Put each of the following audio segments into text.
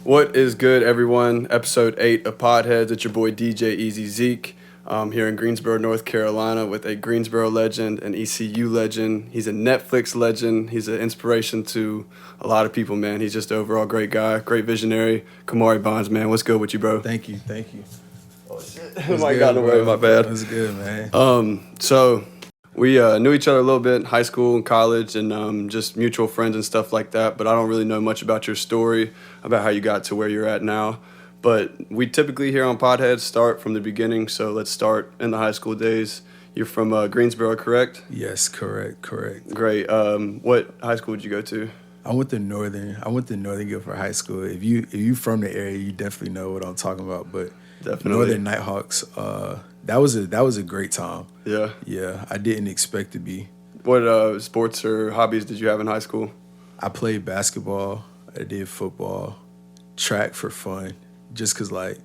What is good, everyone? Episode 8 of Podheads. It's your boy DJ Easy Zeke. Here in Greensboro, North Carolina, with a Greensboro legend, an ECU legend. He's a Netflix legend. He's an inspiration to a lot of people, man. He's just an overall great guy, great visionary. Kamari Bonds, man. What's good with you, bro? Thank you. Oh, shit. I might got away, my bad. That's good, man. So we knew each other a little bit in high school and college and just mutual friends and stuff like that, but I don't really know much about your story, about how you got to where you're at now. But we typically here on Podheads start from the beginning, so let's start in the high school days. You're from Greensboro, correct? Yes, correct. Great. What high school did you go to? I went to Northern Guilford High School. If you from the area, you definitely know what I'm talking about. But Definitely. Northern Nighthawks, that was a great time. Yeah. I didn't expect to be. What sports or hobbies did you have in high school? I played basketball. I did football, track for fun, just because like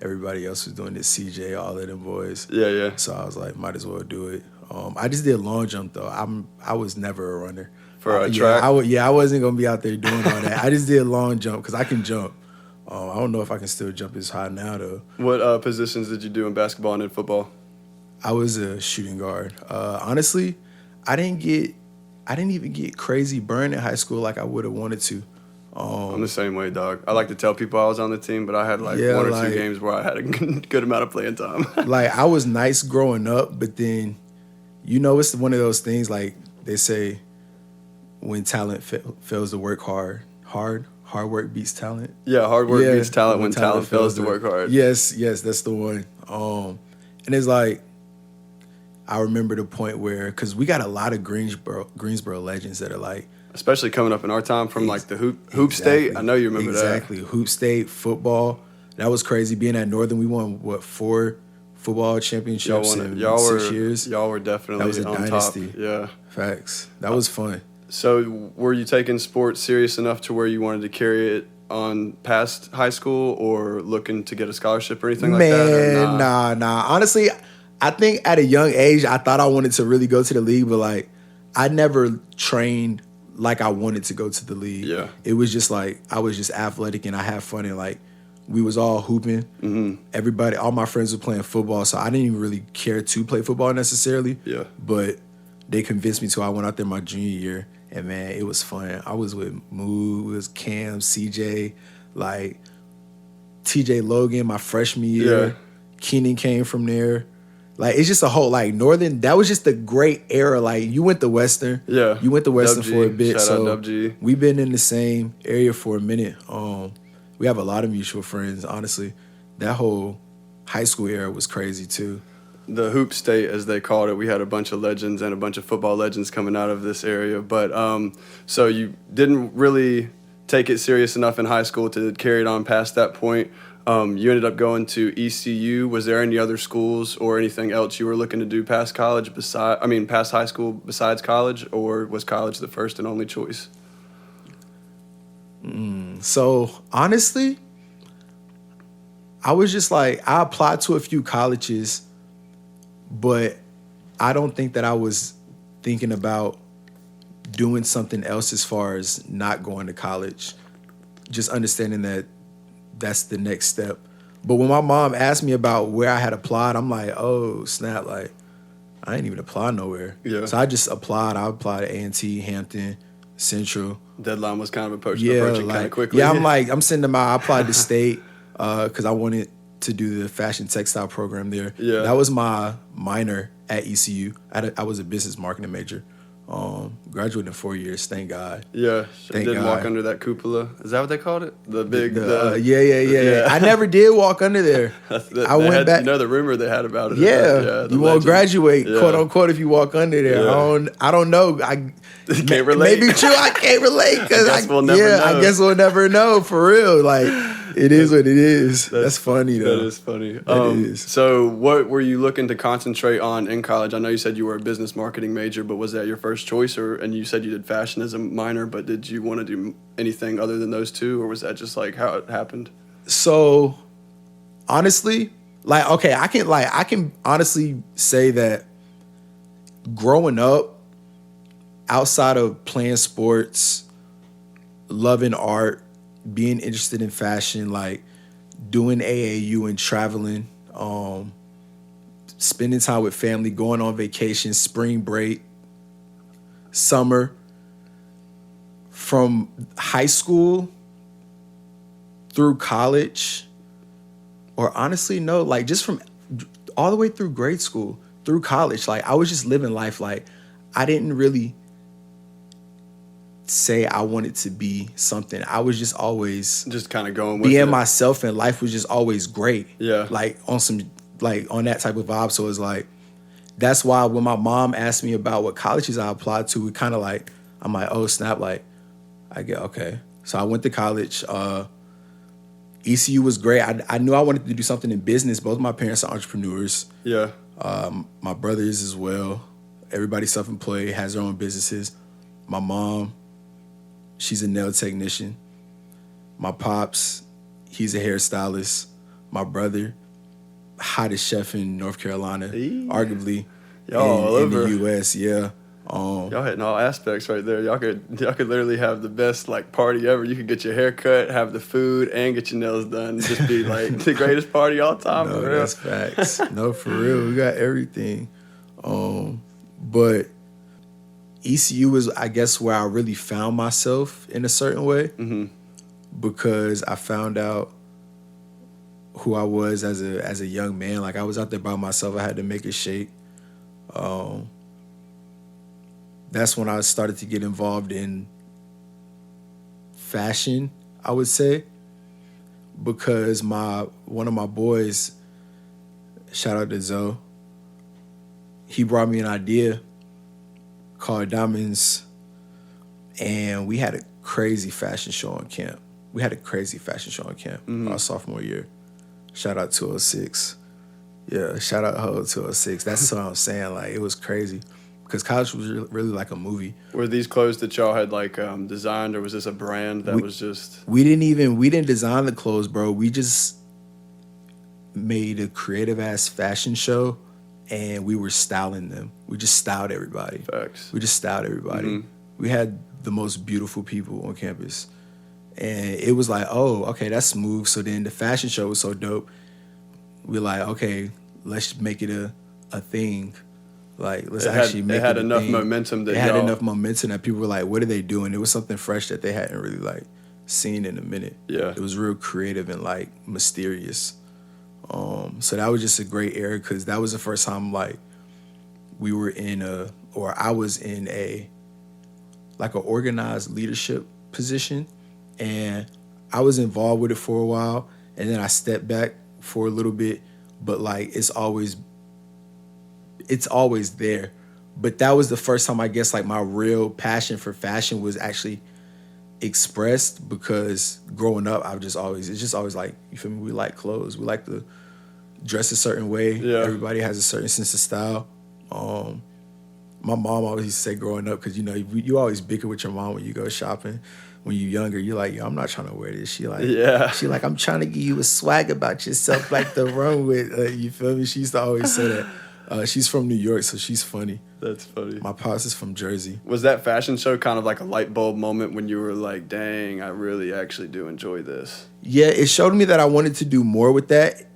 everybody else was doing this. CJ, all of them boys. Yeah. So I was like, might as well do it. I just did long jump though. I was never a runner. For track? I wasn't gonna be out there doing all that. I just did long jump because I can jump. I don't know if I can still jump as high now though. What positions did you do in basketball and in football? I was a shooting guard. Honestly, I didn't even get crazy burned in high school like I would have wanted to. I'm the same way, dog. I like to tell people I was on the team, but I had one or two games where I had a good amount of playing time. Like, I was nice growing up, but then, it's one of those things, like, they say when talent fails to work hard work beats talent. Yeah, hard work beats talent when talent fails to work hard. Yes, that's the one. And it's like, I remember the point where, because we got a lot of Greensboro legends that are like, especially coming up in our time from like the hoop state. I know you remember that. Exactly. Hoop state, football. That was crazy. Being at Northern, we won, 4 football championships in 6 years? Y'all were definitely that was a on dynasty. Top. Yeah. Facts. That was fun. So were you taking sports serious enough to where you wanted to carry it on past high school or looking to get a scholarship or anything like that? Or nah. Honestly, I think at a young age, I thought I wanted to really go to the league, but like I never trained like I wanted to go to the league. Yeah. It was just like I was just athletic and I had fun and like we was all hooping. Mm-hmm. Everybody, all my friends were playing football, so I didn't even really care to play football necessarily. Yeah. But they convinced me to. I went out there my junior year and man, it was fun. I was with Moo, it was Cam, CJ, like TJ Logan my freshman year. Yeah. Keenan came from there. Like, it's just a whole, like, Northern, that was just a great era. Like, you went to Western. Yeah. You went to Western for a bit. Shout so out WG. We've been in the same area for a minute. We have a lot of mutual friends, honestly. That whole high school era was crazy, too. The hoop state, as they called it, we had a bunch of legends and a bunch of football legends coming out of this area. But so you didn't really take it serious enough in high school to carry it on past that point. You ended up going to ECU. Was there any other schools or anything else you were looking to do past college, past high school besides college, or was college the first and only choice? So, honestly, I was just like, I applied to a few colleges, but I don't think that I was thinking about doing something else as far as not going to college. Just understanding that that's the next step. But when my mom asked me about where I had applied, I'm like, oh, snap, like, I ain't even apply nowhere. Yeah. So I just applied. I applied at A&T, Hampton, Central. Deadline was kind of approaching kind of quickly. Yeah, I'm sending them out. I applied to state because I wanted to do the fashion textile program there. Yeah. That was my minor at ECU. I was a business marketing major. Graduated in 4 years, thank God. Yeah, thank didn't God. walk under that cupola. Is that what they called it? The big, yeah. I never did walk under there. I went back. You know the rumor they had about it. Yeah, you won't graduate, quote unquote, if you walk under there. Yeah. I don't know. I can't relate. Maybe true. I can't relate because I guess we'll never know for real. Like it is what it is. That's funny though. That is funny. It is. So what were you looking to concentrate on in college? I know you said you were a business marketing major, but was that your first choice? And you said you did fashion as a minor, but did you want to do anything other than those two, or was that just like how it happened? So honestly, like, okay, I can honestly say that growing up, outside of playing sports, loving art, being interested in fashion, like doing AAU and traveling, spending time with family, going on vacation, spring break, summer. From high school through college, or honestly, no, like just from all the way through grade school, through college, like I was just living life. Like I didn't really say I wanted to be something. I was just always just kind of going with being it. myself, and life was just always great. Yeah. Like on that type of vibe. So it's like, that's why when my mom asked me about what colleges I applied to, it kind of like, I'm like, oh snap, like I get, okay. So I went to college. ECU was great. I knew I wanted to do something in business. Both my parents are entrepreneurs. Yeah. My brothers as well. Everybody self-employed, has their own businesses. My mom, she's a nail technician. My pops, he's a hairstylist. My brother, hottest chef in North Carolina, arguably in the U.S. Yeah. Y'all hitting all aspects right there. Y'all could literally have the best like party ever. You could get your hair cut, have the food, and get your nails done. Just be like the greatest party all time. No, for real. That's facts. No, for real. We got everything. But ECU was, I guess, where I really found myself in a certain way, because I found out who I was as a young man. Like I was out there by myself. I had to make it shake. That's when I started to get involved in fashion, I would say, because one of my boys, shout out to Zoe, he brought me an idea called Diamonds, and we had a crazy fashion show on camp. Our sophomore year. Shout out 206. Yeah, shout out Ho 206. That's what I'm saying. Like, it was crazy. Because college was really like a movie. Were these clothes that y'all had like designed, or was this a brand that was just? We didn't design the clothes, bro. We just made a creative ass fashion show, and we were styling them. We just styled everybody. Facts. We just styled everybody. We had the most beautiful people on campus, and it was like, oh, okay, that's smooth. So then the fashion show was so dope. We're like, okay, let's make it a thing. Like, let's actually make it. It had enough momentum that it had enough momentum that people were like, what are they doing? It was something fresh that they hadn't really like seen in a minute. Yeah. It was real creative and like mysterious. So that was just a great era, because that was the first time like I was in a organized leadership position, and I was involved with it for a while, and then I stepped back for a little bit, but like it's always there. But that was the first time, I guess, like my real passion for fashion was actually expressed, because growing up, it's just always like, you feel me? We like clothes. We like to dress a certain way. Yeah. Everybody has a certain sense of style. My mom always used to say growing up, because, you know, you always bicker with your mom when you go shopping. When you're younger, you're like, yo, I'm not trying to wear this. She like, I'm trying to give you a swag about yourself, like the run with, you feel me? She used to always say that. She's from New York, so she's funny. That's funny. My pops is from Jersey. Was that fashion show kind of like a light bulb moment when you were like, dang, I really actually do enjoy this? Yeah, it showed me that I wanted to do more with that.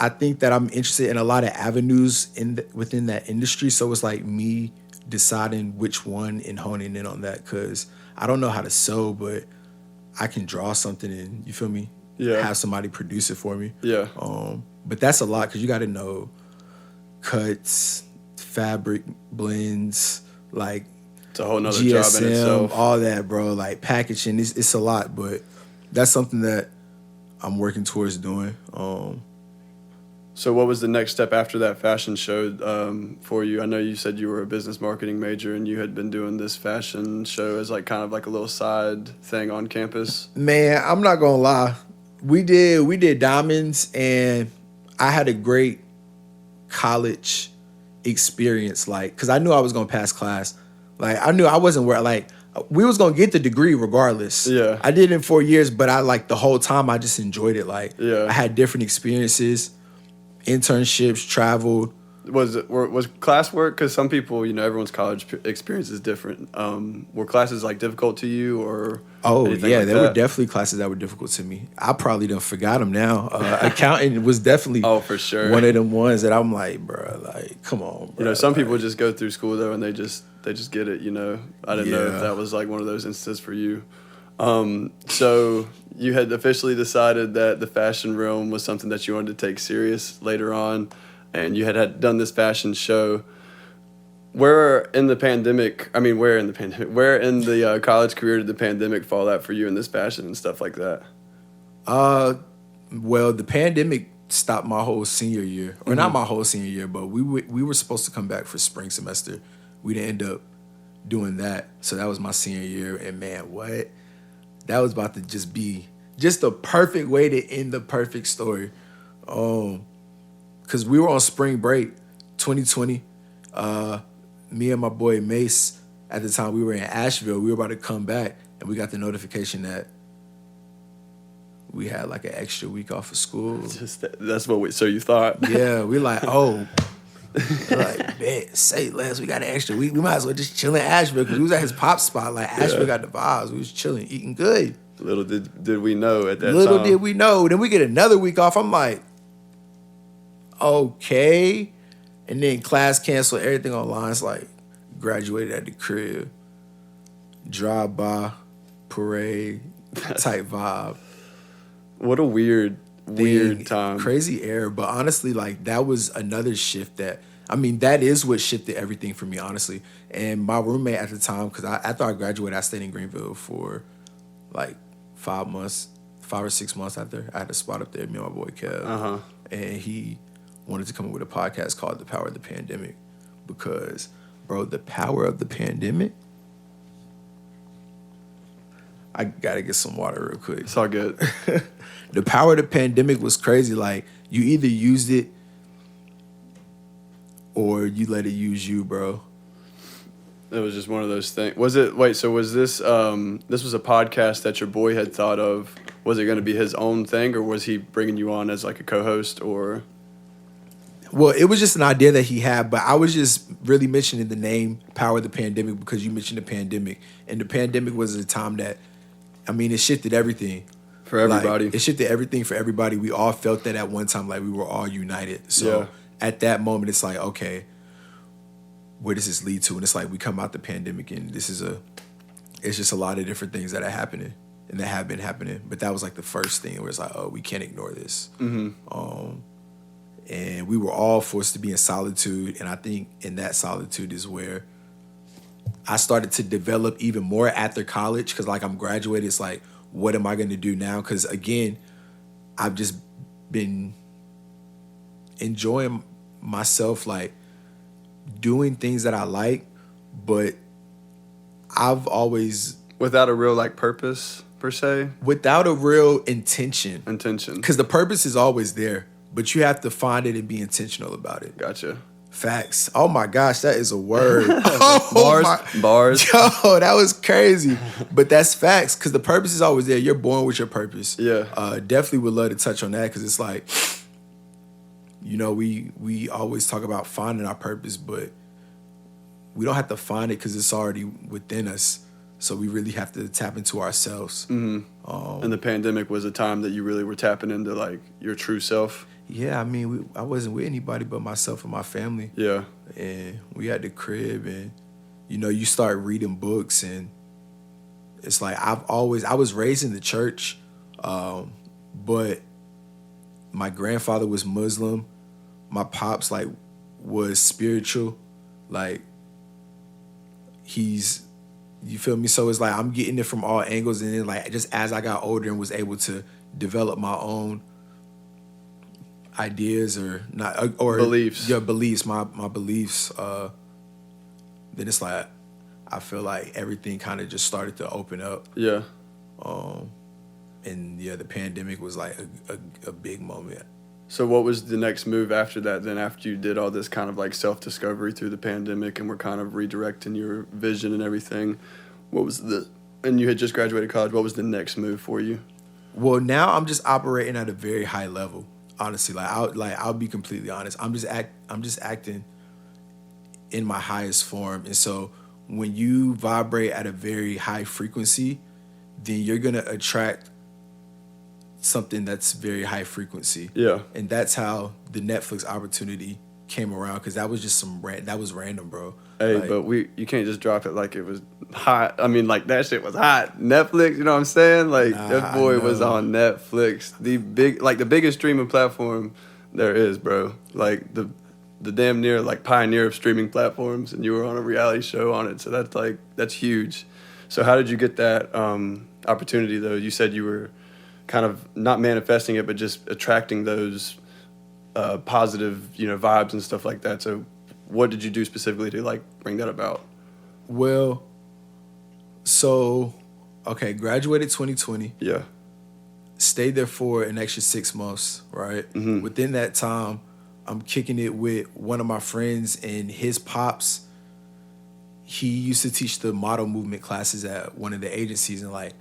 I think that I'm interested in a lot of avenues within that industry, so it's like me deciding which one and honing in on that, because I don't know how to sew, but I can draw something and, you feel me? Yeah. Have somebody produce it for me. Yeah. But that's a lot, because you got to know cuts, fabric blends, like it's a whole nother GSM, job in itself. All that, bro. Like packaging, it's a lot, but that's something that I'm working towards doing. So what was the next step after that fashion show for you? I know you said you were a business marketing major and you had been doing this fashion show as like kind of like a little side thing on campus. Man, I'm not gonna lie. We did Diamonds, and I had a great college experience, like, because I knew I was gonna pass class. Like, I knew I wasn't where, like, we was gonna get the degree regardless. Yeah. I did it in 4 years, but I, like, the whole time I just enjoyed it. Like, yeah. I had different experiences, internships, traveled. Was classwork, because some people, everyone's college experience is different. Were classes like difficult to you or? Oh anything yeah, like there that? were definitely classes that were difficult to me. I probably done forgot them now. Accounting was definitely for sure one of them ones that I'm like, bro, like come on, bro. Some people just go through school though and they just get it. I didn't know if Yeah. that was like one of those instances for you. So you had officially decided that the fashion realm was something that you wanted to take serious later on, and you had done this fashion show. Where in the college career did the pandemic fall out for you in this fashion and stuff like that? Well, the pandemic stopped my whole senior year, or not my whole senior year, but we were supposed to come back for spring semester. We didn't end up doing that, so that was my senior year. And man, what? That was about to just be just the perfect way to end the perfect story. Because we were on spring break, 2020. Me and my boy Mace, at the time we were in Asheville, we were about to come back, and we got the notification that we had like an extra week off of school. So you thought? Yeah, we like, oh, like, man, say less, we got an extra week. We might as well just chill in Asheville, because we was at his pop spot. Like, Asheville got the vibes. We was chilling, eating good. Little did we know at that time. Little did we know. Then we get another week off. I'm like, okay. And then class canceled, everything online. It's like, graduated at the crib, drive-by, parade, type vibe. What a weird time. Crazy era. But honestly, like, that was another shift that is what shifted everything for me, honestly. And my roommate at the time, because after I graduated, I stayed in Greenville for like 5 or 6 months after. I had a spot up there, me and my boy Kev. And he wanted to come up with a podcast called The Power of the Pandemic. Because, bro, the power of the pandemic, I gotta get some water real quick. It's all good. The power of the pandemic was crazy. Like, you either used it or you let it use you, bro. It was just one of those things. So was this, this was a podcast that your boy had thought of. Was it going to be his own thing, or was he bringing you on as like a co-host, or? Well, it was just an idea that he had, but I was just really mentioning the name Power of the Pandemic because you mentioned the pandemic. And the pandemic was a time that, it shifted everything. For everybody. Like, it shifted everything for everybody. We all felt that at one time, like we were all united. So at that moment, it's like, okay, where does this lead to? And it's like we come out the pandemic and it's just a lot of different things that are happening and that have been happening. But that was like the first thing where it's like, oh, we can't ignore this. And we were all forced to be in solitude. And I think in that solitude is where I started to develop even more after college. Because like I'm graduated, it's like, what am I going to do now? Because again, I've just been enjoying myself, like doing things that I like, but I've always... Without a real like purpose per se? Without a real intention. Because the purpose is always there. But you have to find it and be intentional about it. Gotcha. Facts. Oh my gosh, that is a word. Bars. Yo, that was crazy. But that's facts, because the purpose is always there. You're born with your purpose. Yeah. Definitely would love to touch on that, because it's like, we always talk about finding our purpose, but we don't have to find it because it's already within us. So we really have to tap into ourselves. And the pandemic was a time that you really were tapping into like your true self. Yeah, I wasn't with anybody but myself and my family. Yeah. And we had the crib, and, you start reading books, and it's like I was raised in the church, but my grandfather was Muslim. My pops, like, was spiritual. Like, you feel me? So it's like I'm getting it from all angles, and then, like, just as I got older and was able to develop my own ideas or beliefs. Yeah, beliefs. My beliefs. Then it's like I feel like everything kind of just started to open up. Yeah. And the pandemic was like a big moment. So what was the next move after that? Then after you did all this kind of like self-discovery through the pandemic and were kind of redirecting your vision and everything, and you had just graduated college, what was the next move for you? Well, now I'm just operating at a very high level. Honestly, I'll be completely honest. I'm just acting in my highest form. And so when you vibrate at a very high frequency, then you're gonna attract something that's very high frequency. Yeah. And that's how the Netflix opportunity came around, because that was just that was random, bro. Hey, Like, but you can't just drop it like it was hot. I mean, like that shit was hot. Netflix, you know what I'm saying? Like that boy was on Netflix, the biggest streaming platform there is, bro. Like the damn near like pioneer of streaming platforms, and you were on a reality show on it. So that's huge. So how did you get that opportunity though? You said you were kind of not manifesting it, but just attracting those positive, vibes and stuff like that. So what did you do specifically to like bring that about? Well, so, okay, graduated 2020. Yeah. Stayed there for an extra 6 months, right? Mm-hmm. Within that time, I'm kicking it with one of my friends, and his pops, he used to teach the model movement classes at one of the agencies, and like,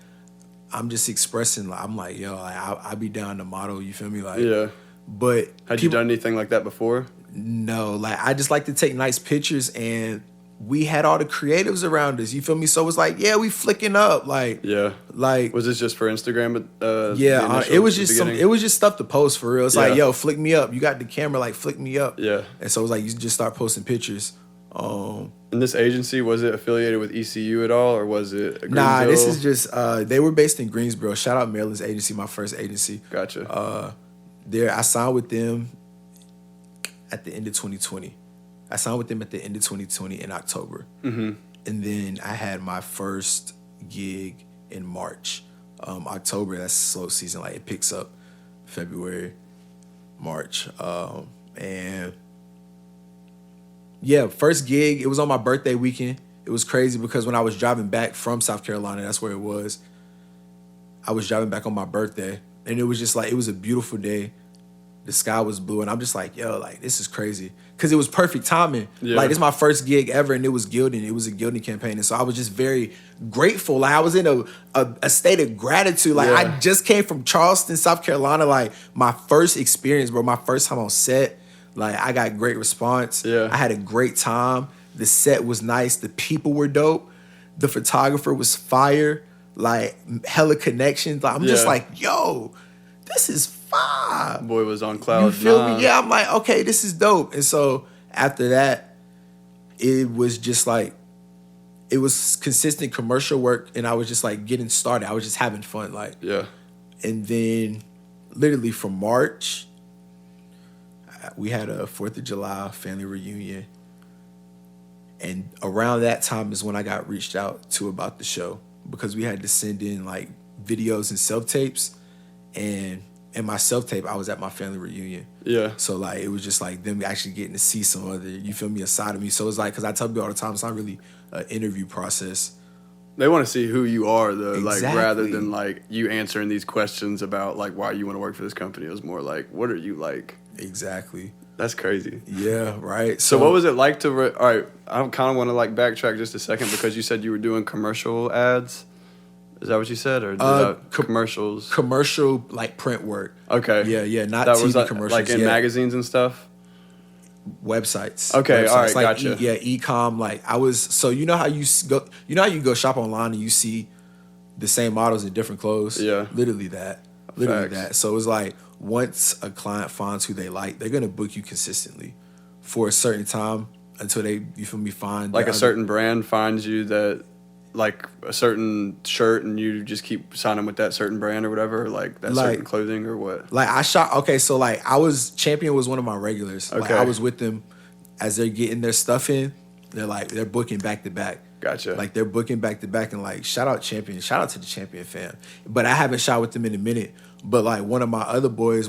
I'm just expressing, like, I'm like, yo, like, I be down to model, you feel me? Like, Yeah. But had you done anything like that before? No, like I just like to take nice pictures, and we had all the creatives around us. You feel me? So it was like, yeah, we flicking up, like, yeah, like. Was this just for Instagram? Yeah, it was just stuff to post for real. It's like, yo, flick me up. You got the camera, like, flick me up. Yeah, and so it was like you just start posting pictures. And this agency, was it affiliated with ECU at all, or was it Greensboro? Nah, this is just they were based in Greensboro. Shout out Maryland's agency, my first agency. Gotcha. I signed with them at the end of 2020. I signed with them at the end of 2020 in October. Mm-hmm. And then I had my first gig in March. October, that's slow season. Like, it picks up February, March. And yeah, first gig, it was on my birthday weekend. It was crazy because when I was driving back from South Carolina, that's where it was. I was driving back on my birthday. And it was just like, it was a beautiful day. The sky was blue, and I'm just like, yo, like, this is crazy. Because it was perfect timing. Yeah. Like, it's my first gig ever, and it was gilding. It was a gilding campaign. And so I was just very grateful. Like, I was in a state of gratitude. Like, I just came from Charleston, South Carolina. Like, my first experience, bro, my first time on set. Like, I got great response. Yeah. I had a great time. The set was nice. The people were dope. The photographer was fire. Like, hella connections. Like, I'm just like, yo, this is fire. Boy was on cloud You feel nine. me? Yeah, I'm like, okay, this is dope. And so after that, it was just like, it was consistent commercial work, and I was just like getting started. I was just having fun. Like, yeah. And then literally from March, we had a 4th of July family reunion. And around that time is when I got reached out to about the show, because we had to send in like videos and self-tapes. And in my self-tape, I was at my family reunion. Yeah. So like, it was just like them actually getting to see some other, you feel me, a side of me. So it's like, because I tell people all the time, it's not really an interview process. They want to see who you are, though, Exactly. like, rather than like you answering these questions about like why you want to work for this company. It was more like, what are you like? Exactly. That's crazy. Yeah, right. So what was it like to? All right, I kind of want to like backtrack just a second, because you said you were doing commercial ads. Is that what you said, or commercials? Commercial, like, print work. Okay. Yeah, not that TV was commercials. Like in magazines and stuff. Websites. Okay, websites. all right, like gotcha. E-com. Like, I was, so you know how you go shop online and you see the same models in different clothes. Yeah. Literally that. So it's like, once a client finds who they like, they're gonna book you consistently for a certain time until they, you feel me, find like a certain brand finds you that, like a certain shirt, and you just keep signing with that certain brand or whatever, or like that certain clothing or what? Like, so like, Champion was one of my regulars. Okay. Like, I was with them as they're getting their stuff in. They're booking back to back. Gotcha. Like, they're booking back to back, and like, shout out Champion. Shout out to the Champion fam. But I haven't shot with them in a minute. But like, one of my other brothers,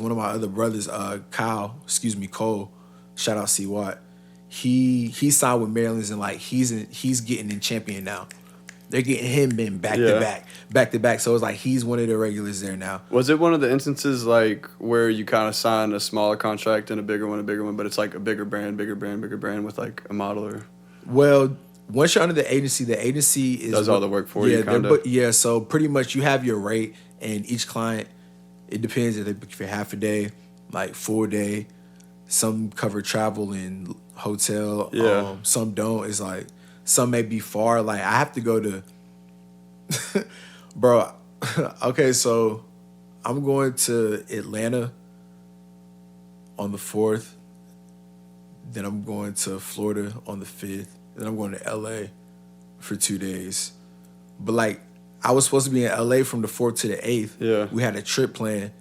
Cole, shout out C Watt. He signed with Maryland's, and like, he's getting in Champion now. They're getting him in back to back. So it's like, he's one of the regulars there now. Was it one of the instances like where you kind of sign a smaller contract and a bigger one, but it's like a bigger brand with like a model? Or? Well, once you're under the agency is does all the work for you, kind of. Yeah, so pretty much you have your rate, and each client, it depends if they book you for half a day, like full day. Some cover travel and hotel. Yeah. Some don't. It's like some may be far. Like I have to go to, bro. Okay, so I'm going to Atlanta on the 4th. Then I'm going to Florida on the 5th. Then I'm going to LA for 2 days. But like I was supposed to be in LA from the 4th to the 8th. Yeah. We had a trip planned,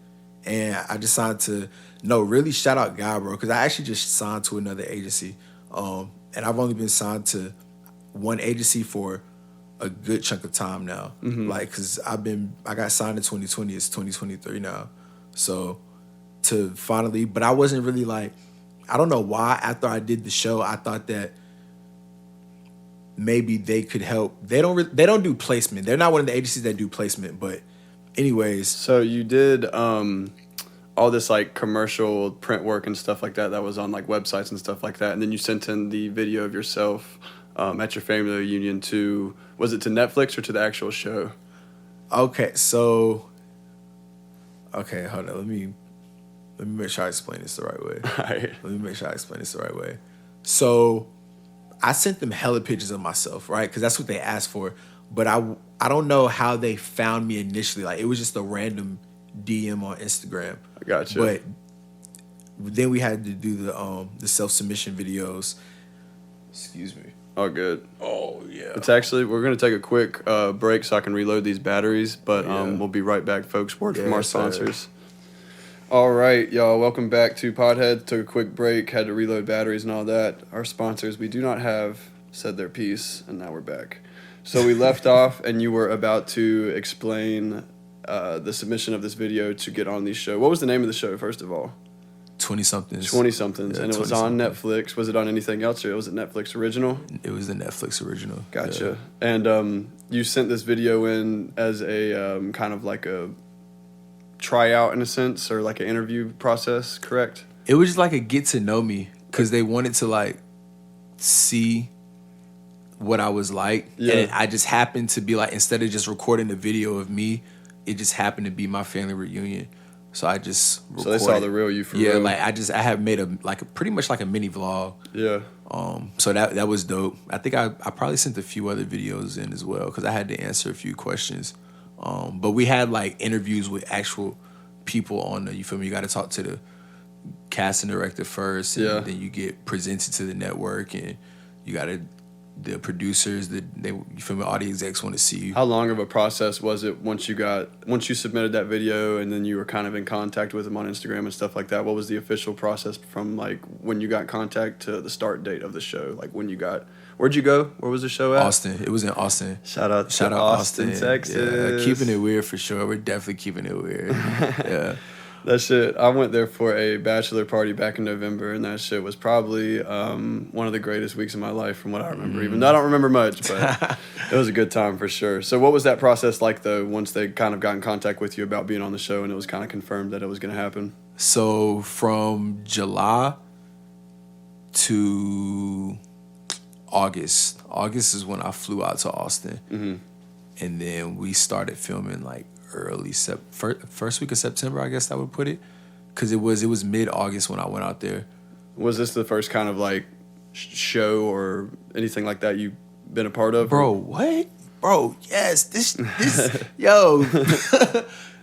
and I decided to really shout out God, bro, because I actually just signed to another agency. And I've only been signed to one agency for a good chunk of time now. Like, cause I got signed in 2020. It's 2023 now. So to finally, but I wasn't really like, I don't know why. After I did the show, I thought that maybe they could help. They don't do placement. They're not one of the agencies that do placement. But anyways, So you did all this like commercial print work and stuff like that was on like websites and stuff like that, and then you sent in the video of yourself at your family reunion to, was it to Netflix or to the actual show? okay, hold on. Let me make sure I explain this the right way. All right. Let me make sure I explain this the right way. So I sent them hella pictures of myself, right? Because that's what they asked for. But I don't know how they found me initially. Like it was just a random DM on Instagram. I gotcha. But then we had to do the self-submission videos. Excuse me. Oh, good. Oh yeah. It's actually, we're going to take a quick break so I can reload these batteries, but we'll be right back, folks. Word from our sponsors. All right, y'all. Welcome back to Podheads. Took a quick break, had to reload batteries and all that. Our sponsors, we do not have, said their piece, and now we're back. So we left off, and you were about to explain the submission of this video to get on the show. What was the name of the show, first of all? 20-somethings. 20-somethings, Yeah, and it was on Netflix. Was it on anything else, or was it Netflix original? It was the Netflix original. Gotcha. Yeah. And you sent this video in as a kind of like a tryout in a sense, or like an interview process, correct? It was just like a get to know me, because they wanted to like see what I was like. Yeah. And I just happened to be like, instead of just recording the video of me, it just happened to be my family reunion. So I just recorded. So they saw the real you for real. Yeah, like I have made pretty much like a mini vlog. Yeah. So that was dope. I think I probably sent a few other videos in as well, because I had to answer a few questions. But we had like interviews with actual people on the, you feel me? You got to talk to the casting director first, and then you get presented to the network, and you got to, the producers, you feel me? All the execs want to see you. How long of a process was it once you submitted that video, and then you were kind of in contact with them on Instagram and stuff like that? What was the official process from like when you got contact to the start date of the show? Like when you got, where'd you go? Where was the show at? Austin. It was in Austin. Shout out Austin, Texas. Yeah, keeping it weird for sure. We're definitely keeping it weird. Yeah. That shit, I went there for a bachelor party back in November, and that shit was probably one of the greatest weeks of my life from what I remember. Even though I don't remember much, but it was a good time for sure. So what was that process like, though, once they kind of got in contact with you about being on the show and it was kind of confirmed that it was going to happen? So from July to August is when I flew out to Austin. Mm-hmm. And then we started filming like early first week of September, I guess that would put it, because it was mid-August when I went out there. Was this the first kind of like show or anything like that you've been a part of? Bro, what? Bro, yes, this yo,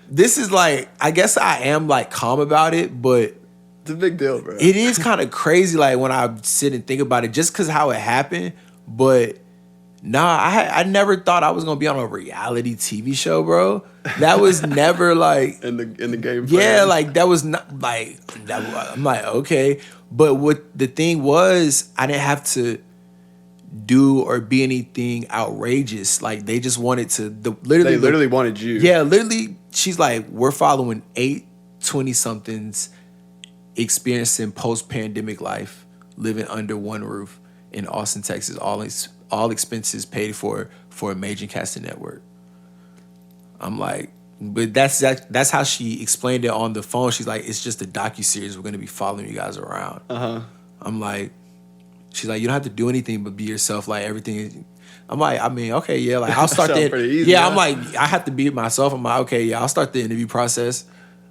this is like, I guess I am like calm about it, but it's a big deal, bro. It is kind of crazy, like when I sit and think about it, just because how it happened. But nah, I never thought I was gonna be on a reality TV show, bro. That was never like in the game. Yeah, like that was not like that. I'm like, okay, but what the thing was, I didn't have to do or be anything outrageous. Like they just wanted to. They literally wanted you. Yeah, literally. She's like, we're following 8 20-somethings experiencing post-pandemic life, living under one roof in Austin, Texas. All expenses paid for a major casting network. I'm like, but that's how she explained it on the phone. She's like, it's just a docuseries. We're gonna be following you guys around. I'm like, she's like, you don't have to do anything but be yourself. Like everything. I'm like, I mean, okay, yeah. Like I'll start pretty easy, yeah, huh? I'm like, I have to be myself. I'm like, okay, yeah, I'll start the interview process,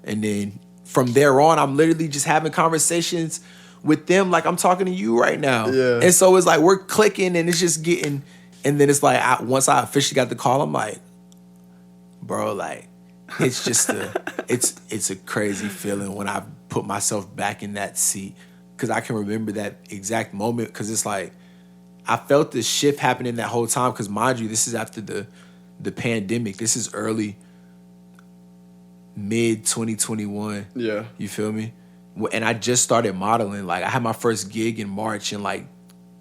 and then from there on, I'm literally just having conversations with them like I'm talking to you right now. Yeah. And so it's like we're clicking and it's just getting, and then it's like once I officially got the call, I'm like, bro, like it's just it's a crazy feeling when I put myself back in that seat, because I can remember that exact moment, because it's like I felt this shift happening that whole time, because mind you, this is after the pandemic. This is early mid 2021. Yeah. You feel me? And I just started modeling. Like I had my first gig in March, and like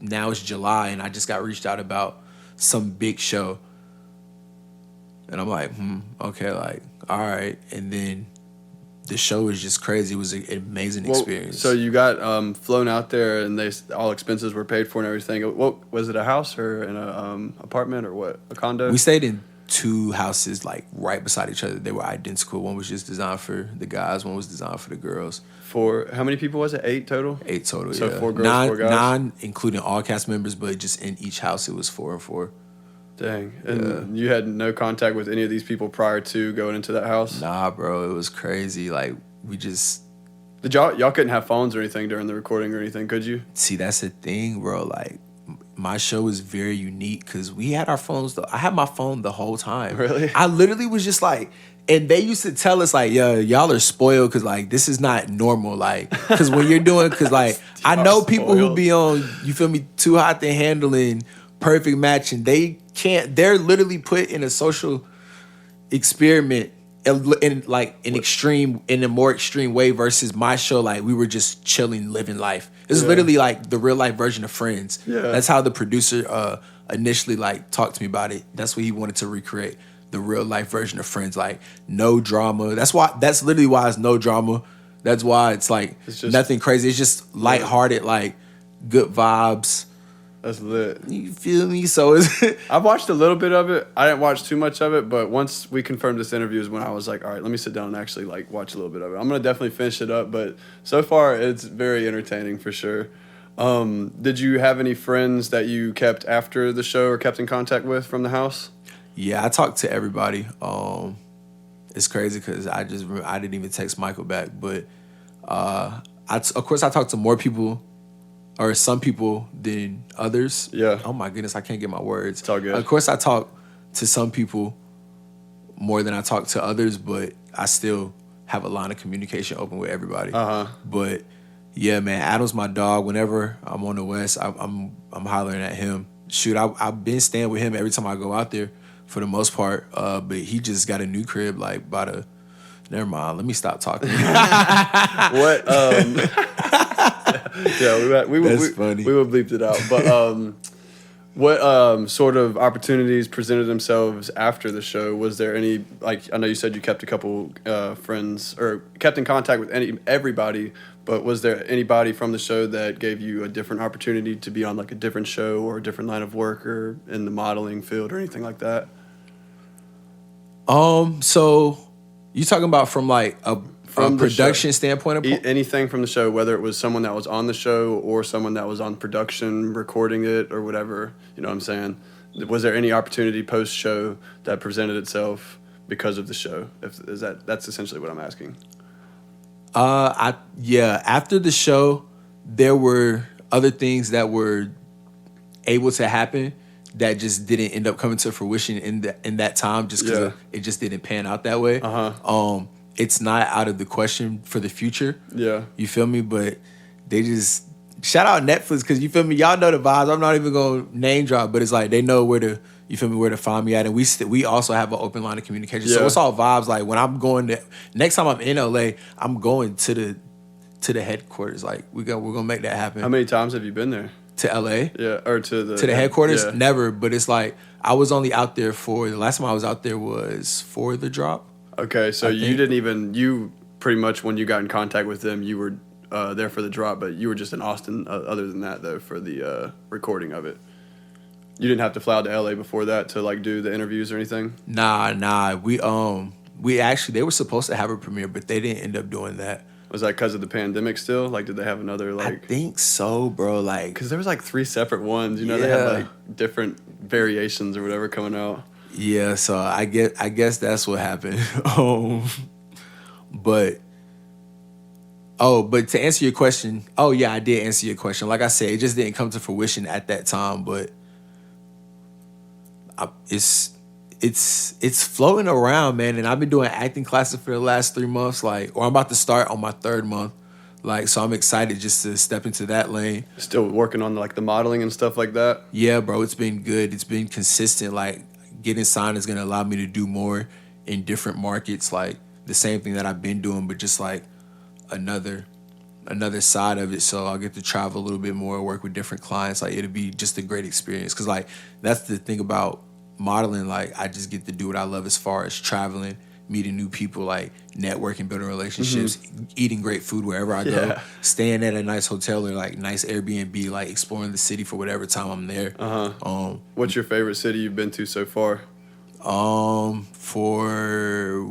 now it's July, and I just got reached out about some big show. And I'm like, okay, like, all right. And then the show was just crazy. It was an amazing experience. So you got flown out there, and all expenses were paid for and everything. What was it, a house or an apartment or what? A condo? We stayed in 2 houses like right beside each other. They were identical. One was just designed for the guys. One was designed for the girls. For how many people was it? 8 total? 8 total. So yeah. 4 girls, 4 guys. 9 including all cast members, but just in each house it was 4 and 4. Dang. And you had no contact with any of these people prior to going into that house? Nah, bro. It was crazy. Like we just. Did y'all couldn't have phones or anything during the recording or anything, could you? See, that's the thing, bro. Like my show is very unique because we had our phones. I had my phone the whole time. Really? I literally was just like, and they used to tell us like, yo, y'all are spoiled because like this is not normal. Like, because when you're doing, because like I know people who be on, you feel me, Too Hot to Handle and Perfect Match, and they can't. They're literally put in a social experiment in like in a more extreme way versus my show. Like we were just chilling, living life. It's literally like the real life version of Friends. Yeah. That's how the producer initially like talked to me about it. That's what he wanted to recreate, the real life version of Friends. Like no drama. That's literally why it's no drama. That's why it's like it's just, nothing crazy. It's just lighthearted, like good vibes. That's lit. You feel me? So I've watched a little bit of it. I didn't watch too much of it, but once we confirmed this interview is when I was like, all right, let me sit down and actually like watch a little bit of it. I'm gonna definitely finish it up, but so far it's very entertaining for sure. Did you have any friends that you kept after the show or kept in contact with from the house? Yeah, I talked to everybody. It's crazy because I didn't even text Michael back, but of course I talked to more people. Or some people than others. Yeah. Oh my goodness, I can't get my words. It's all good. Of course, I talk to some people more than I talk to others, but I still have a line of communication open with everybody. But yeah, man, Adam's my dog. Whenever I'm on the West, I'm hollering at him. Shoot, I've been staying with him every time I go out there for the most part. But he just got a new crib like by the. Never mind. Let me stop talking. What? Yeah, we funny. We would bleep it out. But what sort of opportunities presented themselves after the show? Was there any, like, I know you said you kept a couple friends or kept in contact with everybody, but was there anybody from the show that gave you a different opportunity to be on like a different show or a different line of work or in the modeling field or anything like that? So you talking about from like from production standpoint? Anything from the show, whether it was someone that was on the show or someone that was on production recording it or whatever, you know what I'm saying? Was there any opportunity post-show that presented itself because of the show? That's essentially what I'm asking. After the show, there were other things that were able to happen that just didn't end up coming to fruition in that time just because it just didn't pan out that way. It's not out of the question for the future. Yeah. You feel me? But they just shout out Netflix because you feel me? Y'all know the vibes. I'm not even gonna name drop, but it's like they know where to where to find me at. And we also have an open line of communication. So it's all vibes. Like when I'm going to next time I'm in LA, I'm going to the headquarters. Like we're gonna make that happen. How many times have you been there? To LA? Yeah, or to the headquarters? Yeah. Never, but it's like I was only out there the last time I was out there was for the drop. Okay, so you pretty much when you got in contact with them, you were there for the drop, but you were just in Austin other than that though for the recording of it. You didn't have to fly out to LA before that to like do the interviews or anything? Nah. We actually they were supposed to have a premiere, but they didn't end up doing that. Was that because of the pandemic still? Like, did they have another, like... I think so, bro, like... Because there was, like, 3 separate ones, you know? They had, like, different variations or whatever coming out. Yeah, so I guess that's what happened. But, Oh, but to answer your question, oh yeah, I did answer your question. Like I said, it just didn't come to fruition at that time, but it's floating around, man. And I've been doing acting classes for the last 3 months, like, or I'm about to start on my third month, like, so I'm excited just to step into that lane. Still working on like the modeling and stuff like that. Yeah, bro, it's been good. It's been consistent. Like, getting signed is gonna allow me to do more in different markets, like the same thing that I've been doing, but just like another side of it. So I'll get to travel a little bit more, work with different clients. Like, it'll be just a great experience. Cause like that's the thing about modeling. Like, I just get to do what I love as far as traveling, meeting new people, like networking, building relationships, eating great food wherever I go, staying at a nice hotel or like nice Airbnb, like exploring the city for whatever time I'm there. What's your favorite city you've been to so far? For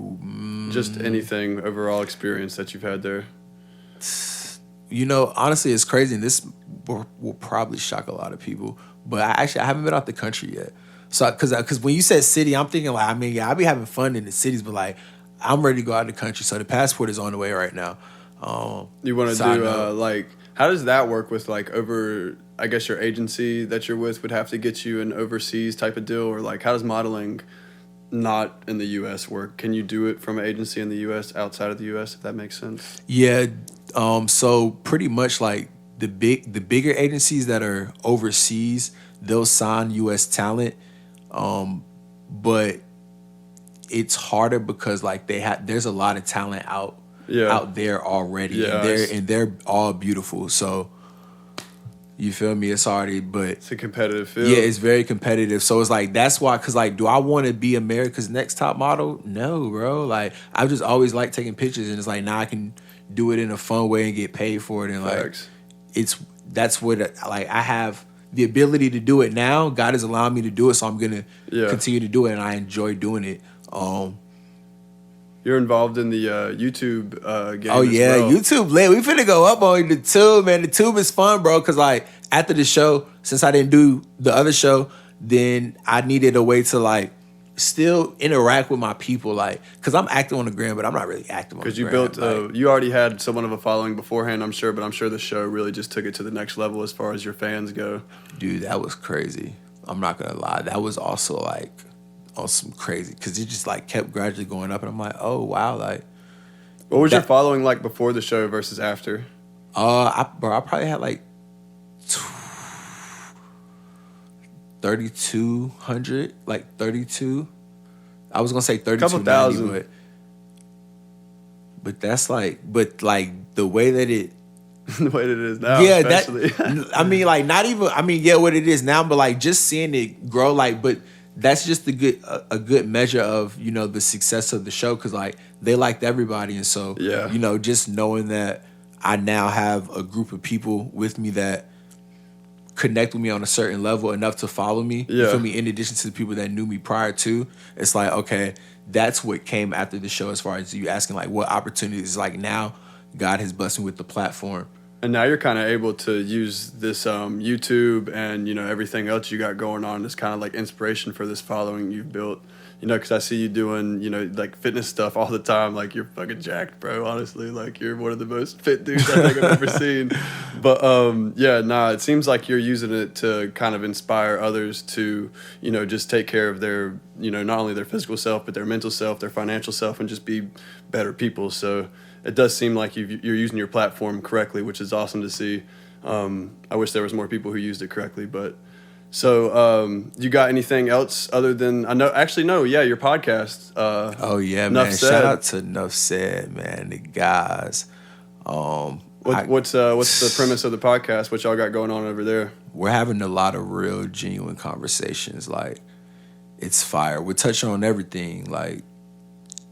Just anything overall experience that you've had there. You know, honestly, it's crazy, and this will probably shock a lot of people, but I haven't been out the country yet. So, because when you said city, I'm thinking like, I mean, yeah, I be having fun in the cities, but like, I'm ready to go out of the country. So the passport is on the way right now. You want to do like, how does that work with like over? I guess your agency that you're with would have to get you an overseas type of deal, or like, how does modeling not in the U.S. work? Can you do it from an agency in the U.S. outside of the U.S. if that makes sense? Yeah. So pretty much like the bigger agencies that are overseas, they'll sign U.S. talent, but it's harder because like there's a lot of talent out there already, and they're all beautiful. So you feel me? It's already, but it's a competitive field. Yeah, it's very competitive. So it's like that's why, because like, do I want to be America's Next Top Model? No, bro. Like, I've just always liked taking pictures, and it's like now I can do it in a fun way and get paid for it, and Facts. Like that's what like I have the ability to do it now. God has allowed me to do it, so I'm gonna continue to do it, and I enjoy doing it. You're involved in the YouTube game. Oh yeah, well. YouTube lit. We finna go up on the tube, man. The tube is fun, bro. Cause like after the show, since I didn't do the other show, then I needed a way to like still interact with my people, like, cause I'm active on the gram, but I'm not really active on the gram. Because you built, you already had somewhat of a following beforehand, I'm sure, but I'm sure the show really just took it to the next level as far as your fans go. Dude, that was crazy. I'm not gonna lie. That was also like on some crazy, cause it just like kept gradually going up, and I'm like, oh wow, like. What was your following like before the show versus after? I probably had like 3,200, like 32. I was gonna say 32,000, but that's like, the way that it, the way that it is now, yeah, especially. that I mean, like not even, I mean, yeah, what it is now, but like just seeing it grow, like, but that's just a good measure of, you know, the success of the show, because like they liked everybody, and so you know, just knowing that I now have a group of people with me that connect with me on a certain level enough to follow me. You feel me? In addition to the people that knew me prior to, it's like, okay, that's what came after the show. As far as you asking, like, what opportunities? Like now, God has blessed me with the platform, and now you're kind of able to use this YouTube and, you know, everything else you got going on as kind of like inspiration for this following you've built. You know, because I see you doing, you know, like fitness stuff all the time. Like, you're fucking jacked, bro, honestly. Like, you're one of the most fit dudes I think I've ever seen. But, it seems like you're using it to kind of inspire others to, you know, just take care of their, you know, not only their physical self, but their mental self, their financial self, and just be better people. So it does seem like you're using your platform correctly, which is awesome to see. I wish there was more people who used it correctly, but... So, you got anything else other than your podcast? Oh yeah, Nough man! Said. Shout out to Nough Said, man. The guys. What's the premise of the podcast? What y'all got going on over there? We're having a lot of real, genuine conversations. Like, it's fire. We're touching on everything, like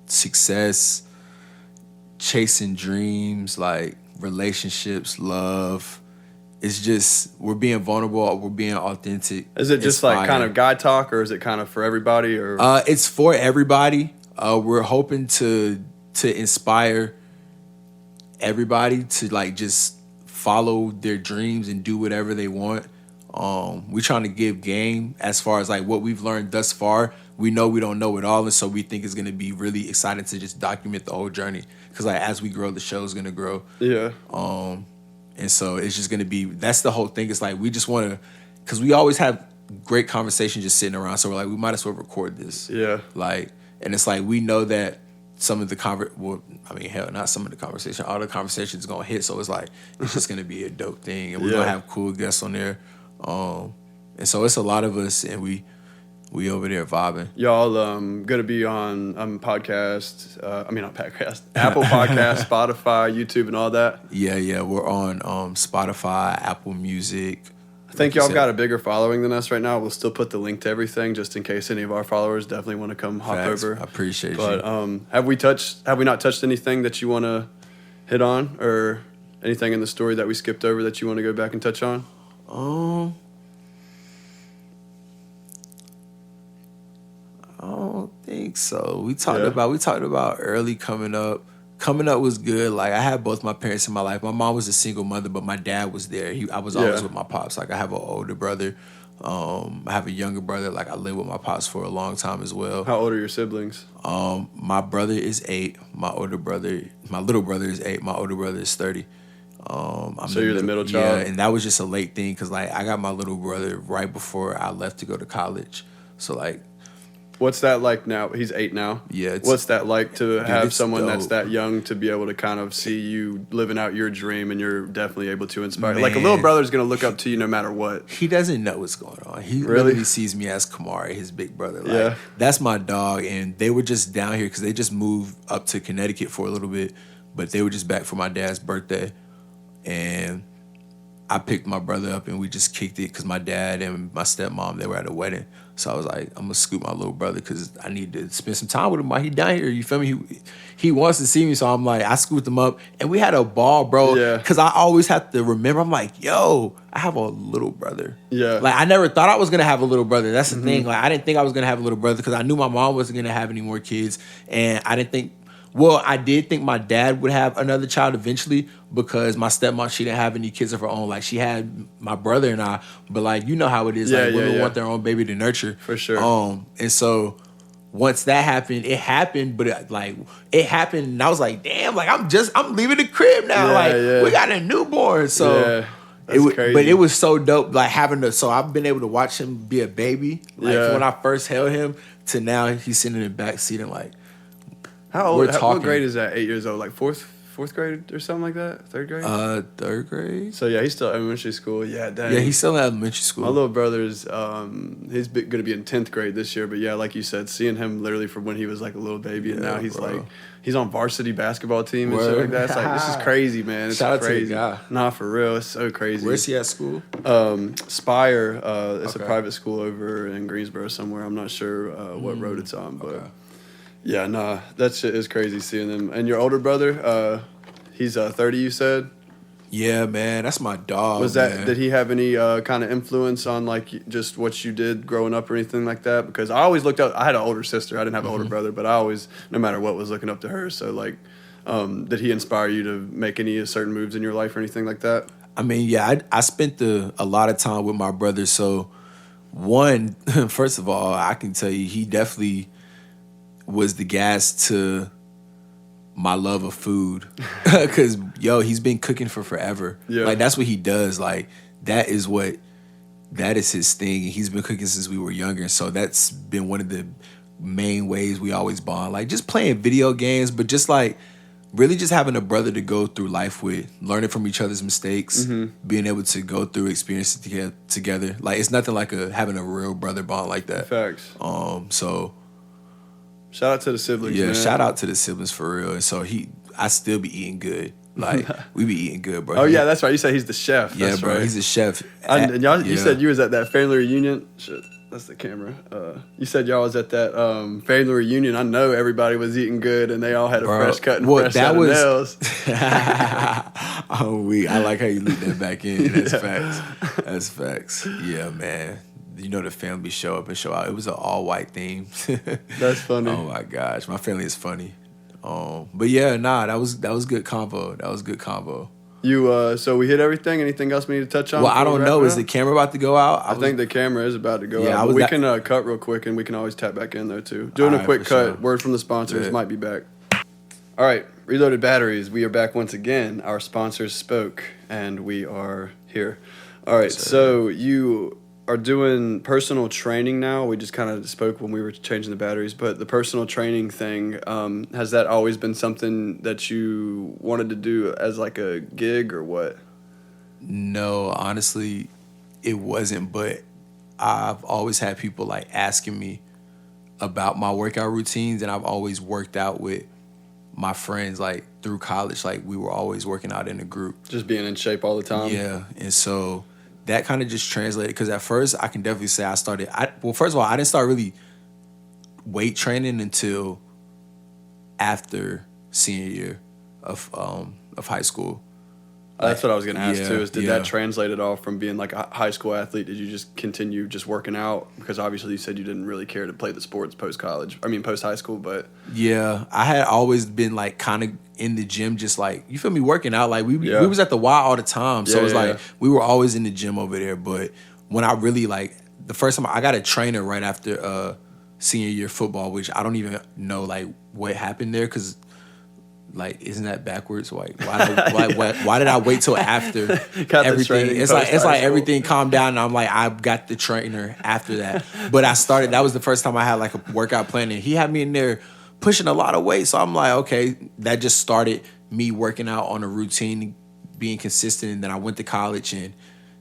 success, chasing dreams, like relationships, love. It's just, we're being vulnerable, we're being authentic. Is it just like kind of guy talk, or is it kind of for everybody? Or it's for everybody. We're hoping to inspire everybody to like just follow their dreams and do whatever they want. We're trying to give game as far as like what we've learned thus far. we know we don't know it all, and so we think it's gonna be really exciting to just document the whole journey. Because like as we grow, the show's gonna grow. Yeah. And so it's just gonna be. That's the whole thing. It's like we just want to, because we always have great conversation just sitting around. So we're like, we might as well record this. Yeah. Like, and it's like we know that some of the not some of the conversation, all the conversations gonna hit. So it's like it's just gonna be a dope thing, and we're gonna have cool guests on there. And so it's a lot of us, and we over there vibing. Y'all gonna be on podcast. Not podcast. Apple Podcast, Spotify, YouTube, and all that. Yeah, we're on Spotify, Apple Music. I think y'all got a bigger following than us right now. We'll still put the link to everything just in case any of our followers definitely want to come hop over. I appreciate you. But have we not touched anything that you want to hit on, or anything in the story that we skipped over that you want to go back and touch on? I don't think so. We talked about early coming up. Coming up was good. Like I had both my parents in my life. My mom was a single mother, but my dad was there. I was always with my pops. Like I have an older brother. I have a younger brother. Like I lived with my pops for a long time as well. How old are your siblings? My brother is 8. My little brother is 8. My older brother is 30. So you're the middle child? Yeah, and that was just a late thing because like I got my little brother right before I left to go to college. So like, what's that like now? He's 8 now. Yeah. What's that like to have someone dope. that's that young to be able to kind of see you living out your dream, and you're definitely able to inspire? Like a little brother's gonna look up to you no matter what. He doesn't know what's going on. He really sees me as Kamari, his big brother. Like, that's my dog. And they were just down here because they just moved up to Connecticut for a little bit, but they were just back for my dad's birthday. And I picked my brother up and we just kicked it because my dad and my stepmom, they were at a wedding. So I was like, I'm going to scoop my little brother because I need to spend some time with him while he down here. You feel me? He wants to see me. So I'm like, I scooped him up and we had a ball, bro. Yeah. Because I always have to remember, I'm like, yo, I have a little brother. Yeah. Like, I never thought I was going to have a little brother. That's the thing. Like, I didn't think I was going to have a little brother because I knew my mom wasn't going to have any more kids. And I didn't think, I did think my dad would have another child eventually because my stepmom, she didn't have any kids of her own. Like, she had my brother and I, but like, you know how it is. Like, women want their own baby to nurture. For sure. And so once that happened, it happened, but it happened and I was like, damn, like I'm leaving the crib now. We got a newborn. So that's crazy. But it was so dope, like so I've been able to watch him be a baby. Like from when I first held him to now he's sitting in the back seat and like, how old? What grade is that? 8 years old, like fourth grade or something like that. Third grade. Third grade. So yeah, he's still elementary school. Yeah, dang. Yeah, he's still in elementary school. My little brother's he's going to be in 10th grade this year. But yeah, like you said, seeing him literally from when he was like a little baby, and now he's like he's on varsity basketball team and shit like that. It's like this is crazy, man. It's Shout crazy. Out to the guy. Nah, for real, it's so crazy. Where's he at school? Spire. It's a private school over in Greensboro somewhere. I'm not sure what road it's on, but. Yeah, nah, that shit is crazy seeing them. And your older brother, he's 30, you said? Yeah, man, that's my dog. Did he have any kind of influence on like just what you did growing up or anything like that? Because I always looked up. I had an older sister. I didn't have an older brother, but I always, no matter what, was looking up to her. So like, did he inspire you to make any certain moves in your life or anything like that? I mean, yeah, I spent a lot of time with my brother. So one, first of all, I can tell you, he definitely was the gas to my love of food. Because, he's been cooking for forever. Yeah. Like, that's what he does. Like, that is his thing. And he's been cooking since we were younger. So that's been one of the main ways we always bond. Like, just playing video games, but just, like, really just having a brother to go through life with, learning from each other's mistakes, being able to go through experiences together. Like, it's nothing like having a real brother bond like that. Facts. So... Shout out to the siblings, man. Shout out to the siblings for real. And so I still be eating good. Like, we be eating good, bro. Oh, yeah, that's right. You said he's the chef. Yeah, that's bro, right. He's a chef. You said you was at that family reunion. Shit, that's the camera. You said y'all was at that family reunion. I know everybody was eating good, and they all had a fresh cut and fresh set of nails. I like how you lead that back in. That's facts. Yeah, man. You know, the family show up and show out. It was an all-white theme. That's funny. Oh, my gosh. My family is funny. But, yeah, that was good combo. That was good combo. So we hit everything. Anything else we need to touch on? Well, I don't know. Is the it? camera about to go out? I think the camera is about to go Yeah, out. But we can cut real quick, and we can always tap back in there too. Doing a quick cut. Sure. Word from the sponsors. Yeah. Might be back. All right, Reloaded Batteries. We are back once again. Our sponsors spoke, and we are here. All right, so you are doing personal training now. We just kind of spoke when we were changing the batteries, but the personal training thing, has that always been something that you wanted to do as like a gig or what? No, honestly, it wasn't, but I've always had people like asking me about my workout routines, and I've always worked out with my friends like through college. Like we were always working out in a group. Just being in shape all the time? Yeah, and so that kind of just translated, because at first I can definitely say first of all, I didn't start really weight training until after senior year of high school. That's what I was going to ask too, is did that translate at all from being like a high school athlete? Did you just continue just working out? Because obviously you said you didn't really care to play the sports post high school, but. Yeah, I had always been like kind of in the gym, just like, you feel me, working out. Like we was at the Y all the time. So it's like we were always in the gym over there. But when I really like, the first time I got a trainer right after senior year football, which I don't even know like what happened there, because like, isn't that backwards? Like, why did I wait till after everything? It's like everything calmed down, and I'm like, I got the trainer after that. But that was the first time I had like a workout plan, and he had me in there pushing a lot of weight. So I'm like, okay, that just started me working out on a routine, being consistent. And then I went to college, and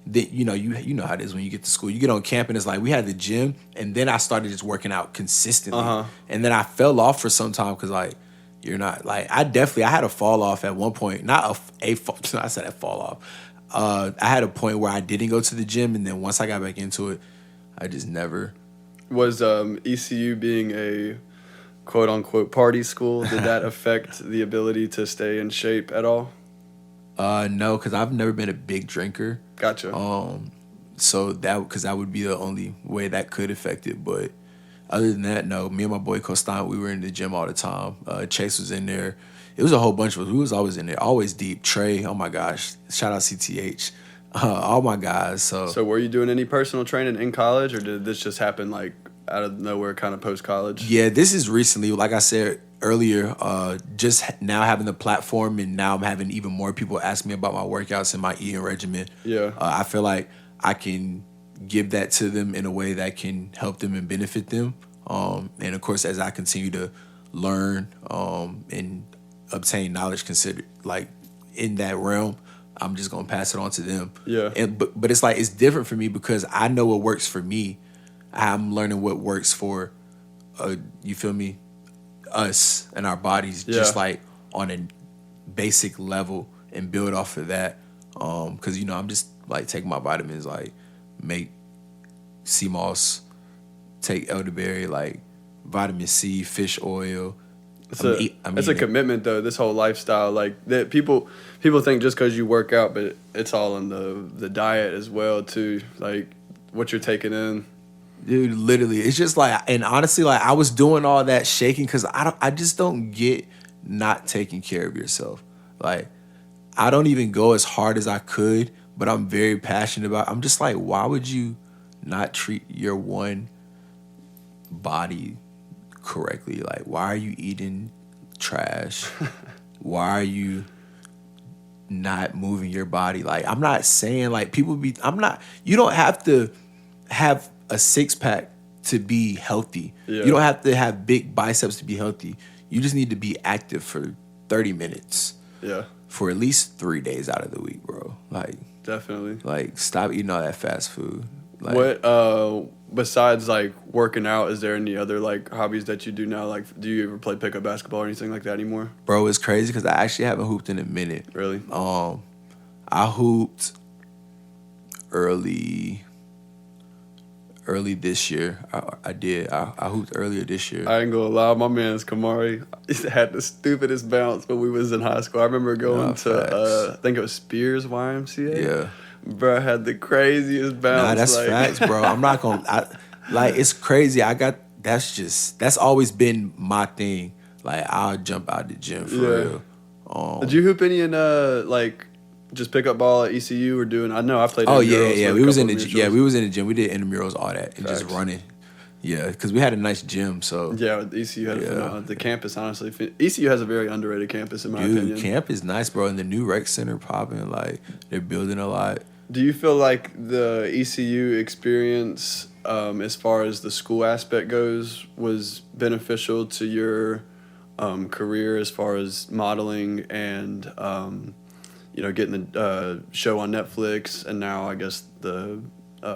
then you know how it is when you get to school. You get on camp, and it's like we had the gym, and then I started just working out consistently. And then I fell off for some time because like, you're not like, I had a fall off at one point. I said a fall off. I had a point where I didn't go to the gym, and then once I got back into it, I just never. Was ECU being a quote unquote party school, did that affect the ability to stay in shape at all? No, because I've never been a big drinker. Gotcha. So that would be the only way that could affect it, but. Other than that, no. Me and my boy Costan, we were in the gym all the time. Chase was in there. It was a whole bunch of us. We was always in there, always deep. Trey, oh my gosh, shout out CTH. All my guys. So were you doing any personal training in college, or did this just happen like out of nowhere, kind of post college? Yeah, this is recently. Like I said earlier, just now having the platform, and now I'm having even more people ask me about my workouts and my eating regimen. Yeah, I feel like I can give that to them in a way that can help them and benefit them. And of course, as I continue to learn and obtain knowledge considered like in that realm, I'm just gonna pass it on to them. Yeah. But it's like, it's different for me because I know what works for me. I'm learning what works for you feel me, us and our bodies, just like on a basic level, and build off of that. Because I'm just like taking my vitamins, like make sea moss, take elderberry, like vitamin C, fish oil. It's a commitment though, this whole lifestyle. Like that people think just because you work out, but it's all in the diet as well too. Like what you're taking in. Dude, literally, it's just like, and honestly, like I was doing all that shaking because I just don't get not taking care of yourself. Like I don't even go as hard as I could, but I'm very passionate about. I'm just like, why would you not treat your one body correctly? Like, why are you eating trash? Why are you not moving your body? Like, I'm not saying like you don't have to have a six-pack to be healthy. Yeah. You don't have to have big biceps to be healthy. You just need to be active for 30 minutes. Yeah. For at least 3 days out of the week, bro. Like, definitely. Like, stop eating all that fast food. Like, what besides like working out, is there any other like hobbies that you do now? Like, do you ever play pickup basketball or anything like that anymore? Bro, it's crazy because I actually haven't hooped in a minute. Really? I hooped early this year. I did. I hooped earlier this year. I ain't gonna lie, my man's Kamari had the stupidest bounce when we was in high school. I remember going to I think it was Spears YMCA. Yeah. Bro, had the craziest bounce. Nah, that's facts, bro. I'm not gonna like, it's crazy. That's always been my thing. Like, I'll jump out the gym for real. Did you hoop any in like just pick up ball at ECU or doing? I know I played. Oh intramurals we with was a in couple the of yeah mutuals. we was in the gym. We did intramurals, all that, and just Facts. running. Yeah, because we had a nice gym. So Yeah, ECU had the campus. Honestly, ECU has a very underrated campus in my opinion. Camp is nice, bro. And the new rec center popping, like they're building a lot. Do you feel like the ECU experience, as far as the school aspect goes, was beneficial to your career as far as modeling and getting the show on Netflix, and now I guess the